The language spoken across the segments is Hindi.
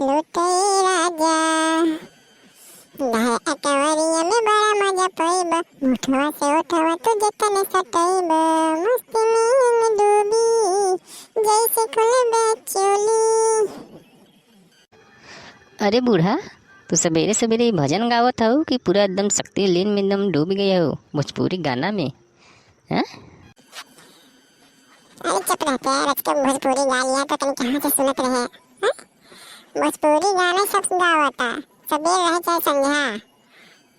लूटे राजा अकवरिया में बड़ा मजा पईब मुठवा से उठवा तू जतने सटईब मस्ती में डूबी जैसे खुले चोली। अरे बूढ़ा, तू सवेरे सवेरे भजन गावत हो कि पूरा एकदम शक्ति लीन में एकदम डूब गया हो भोजपुरी गाना में? हैं? अरे चुप रहते हैं, रच के भोजपुरी गा लिया तो तुम कहाँ से सुनत रहे हैं? भोजपुरी गाना सब गावता सबेर रहे चाहे संध्या।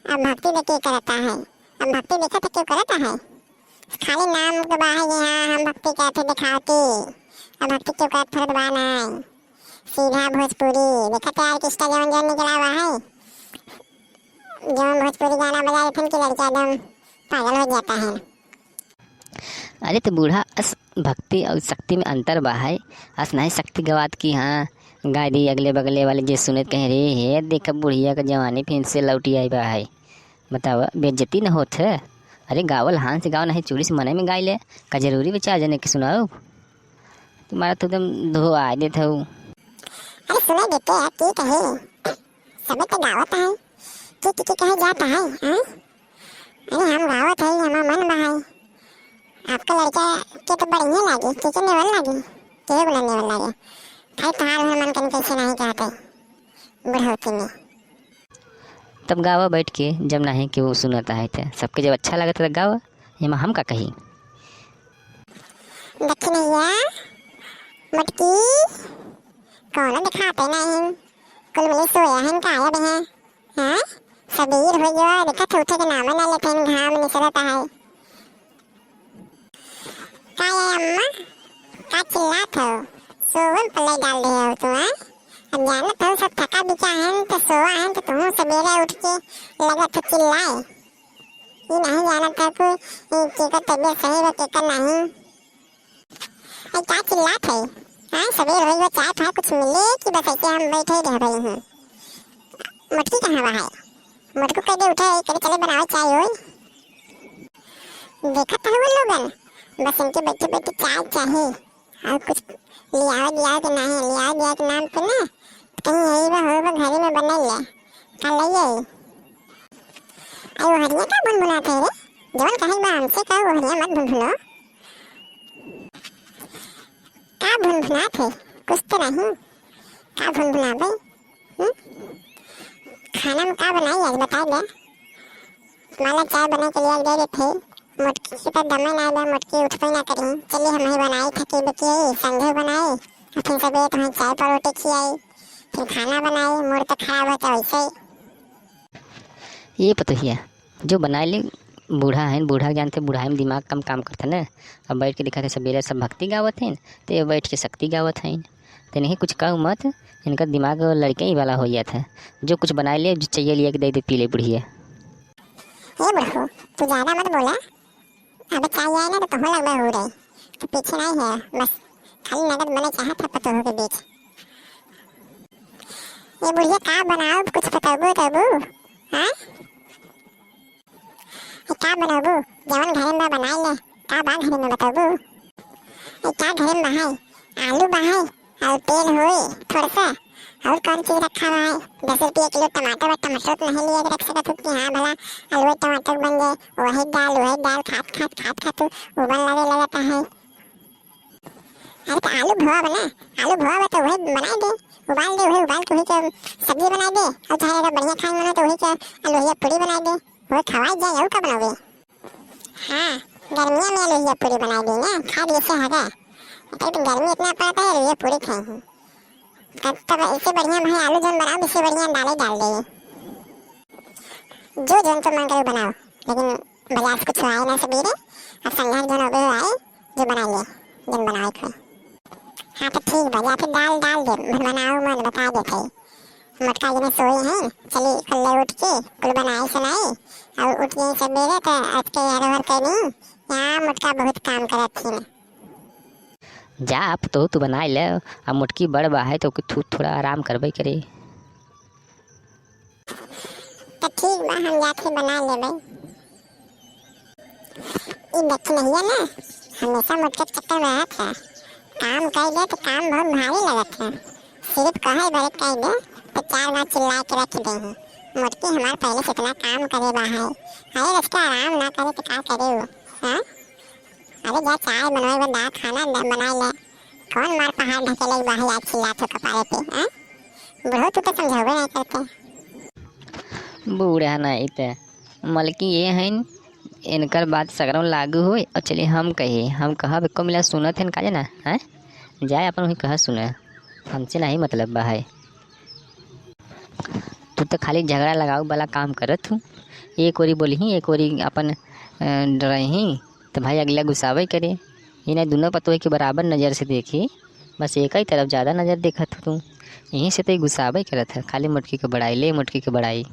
अब भक्ति देखिए करता है, अब भक्ति देखा तो क्यों करता है? खाली नाम के बाहर यहाँ हम भक्ति कहते दिखाती, अब भक्ति क्यों करत फरत बा नहीं। सीधा भोजपुरी देखा तो यार किसका जवन जवन निकला हुआ है, जवन भोजपुरी गाना बजा देते कि लड़का एकदम पागल हो जाता है। अरे तो बूढ़ा, अस भक्ति और शक्ति में अंतर बा है। अस नहीं शक्ति गवात की हाँ गा दी, अगले बगले वाले जे सुने कहे रे हे देखा बुढ़िया का जवानी फिर से लौटी आई बा है। बताओ बेइज्जती न होत है? अरे गावल हाथ से गाओ नहीं चूड़ी से मने में गाई ले का जरूरी बचा जने की सुनाओ। तुम्हारा तो एकदम धो आ देता हूँ। अरे सुना देते हैं की कहे सब तो गावत है की कहे जाता है हाँ? अरे हम गावत है हमारा मन बा है। आपका लड़का के तो बढ़िया लगे के नेवल लगे के बोला नेवल लगे भाई तुम्हारा मन कन कैसे नहीं कहते बुढ़ौती में। तब गावा बैठ के जब नहीं कि वो सुनाता है तो सबके जब अच्छा लगता तो गावा, ये हम का कही। दक्षिणैया मटकी कौन दिखाते नहीं कुल मिले सोया है काया भी है हाँ? सबीर हो गया देखा थोथे के नाम ना लेते हैं घाम निकलता है। काया अम्मा का चिल्लात हो सोवन पले डाल रहे हो तुम? अब जानत हो सब थका बिचा है तो सोवा है तो तुम सवेरे उठ के लगा तो चिल्लाए। ये नहीं जानत है कि का तबीयत सही है कि नहीं। अरे क्या चिल्लात है हाँ? सवेरे हो गया चाय था कुछ मिले कि बस ऐसे हम बैठे ही रह रहे हैं। मटकी कहाँ है? मटकू कैसे उठे करे चले बनाओ चाय हो। देखा था वो लोगन बस इनके बैठे बैठे चाय चाहिए और कुछ लिया दिया कि नहीं लिया दिया के नाम पे ना कहीं यही बा हो घर में बना ले कल ले आई। अरे वो हरिया का बुनबुनाते रे जवन कहीं बा हमसे कहो वो हरिया मत बुनबुनो का बुनबुना थे कुछ तो नहीं का बुनबुना भाई। खाना में का बनाई आज बता दे। माला चाय बना के लिए दे रहे थे मटकी से तो दमे ना दे मटकी उठ पे ना करी चलिए हम ही बनाई थकी बची संघे बनाई फिर सब एक हम चाय परोटे खिलाई फिर खाना बनाई मोर तो खराब होता वैसे ये पता हिया जो बनाए ले बूढ़ा है, बूढ़ा जानते बूढ़ा में दिमाग कम काम करता ना। अब बैठ के दिखाते सवेरे सब भक्ति गावत हैं तो ये बैठ के शक्ति गावत हैं तो नहीं कुछ कहूँ मत, इनका दिमाग लड़के ही वाला हो गया था। जो कुछ बनाए ले जो चाहिए लिया के दे दे पी ले बुढ़िया। हे बुढ़ो तू ज़्यादा मत बोला, अब चाहिए आए ना तो तुम्हें लग हो रही तो पीछे नहीं है बस खाली नगद बने चाहे था पतोह के बीच। ये बुढ़िया का बनाओ कुछ बताओ तबू हाँ? क्या बनाओ जवन घर में बनाई ले का बा घर में बताओ। क्या घर में है आलू बा है और तेल होए थोड़ा सा और कौन चीज रखा हुआ है 10 रुपये किलो टमाटर टमाटर तो नहीं लिया रख सकते कि हाँ भला आलू टमाटर बन गए वही दाल खात तो उबल लगे लगता है। अरे तो आलू भुआ बना आलू भुआ तो वही बना दे उबाल दे वही उबाल के वही का सब्जी बना दे और चाहे अगर बढ़िया खाना बना तो वही का आलूहिया पूरी बना दे वही खवाई जाए और का बनाओगे। हाँ गर्मियों में आलूहिया पूरी बना दी ना खा दिए से हगा तो गर्मी इतना पड़ता है आलूहिया पूरी खाए तब इससे बढ़िया भाई आलू जन बनाओ इससे बढ़िया दालें डाल दे जो जन तो मन करे बनाओ लेकिन बाजार से कुछ आए ना सवेरे अब संघा जन हो आए जो बनाइए जन बनाओ कोई। हाँ तो ठीक बजा फिर डाल दे बनाओ मन बता देते मटका जने सोए हैं चलिए कल उठ के कुल बनाए सुनाए और उठ गए सवेरे तो आज के यार भर कहीं यहाँ मटका बहुत काम करत थी। जा आप तो तू बनाए ले अब मुटकी बड़ बा है तो थोड़ा आराम करबे करे। तो ठीक बा हम जाके बना ले भाई। ये दक्षिणैया ना हमेशा मुझके चक्कर में रहा था काम कर दे तो काम बहुत भारी लगत है सिर्फ कहे बड़े कह दे तो 4 बार चिल्ला के रख दे ही। मोटकी हमार पहले से इतना काम करे बा है। अरे रस्ता आराम ना करे तो क्या करे वो? हाँ? अरे जा चाय बनवाए बा दाल खाना बनाए ले। कौन मार पहाड़ ढकेले बा है आज चिल्ला तो कपारे पे? हाँ? बुढ़ो तू तो समझावे नहीं करते। बूढ़ा नहीं तो मलकी ये हैं इनकर बात सगरों लागू हुई और चलिए हम कही हम कहा को मिला सुनत है का ना हैं जाए अपन वही कहा सुने हमसे नहीं मतलब बा है। तू तो खाली झगड़ा लगाऊ वाला काम करत हूँ। एक ओरी बोली ही एक ओरी अपन डरही तो भाई अगला गुस्सावे करे। इन्हें दोनों पतों के बराबर नज़र से देखी बस एक ही तरफ ज़्यादा नज़र देखत तू यहीं से तो गुस्सावे करत है खाली मुटकी के बड़ाई ले मुटकी के बड़ाई।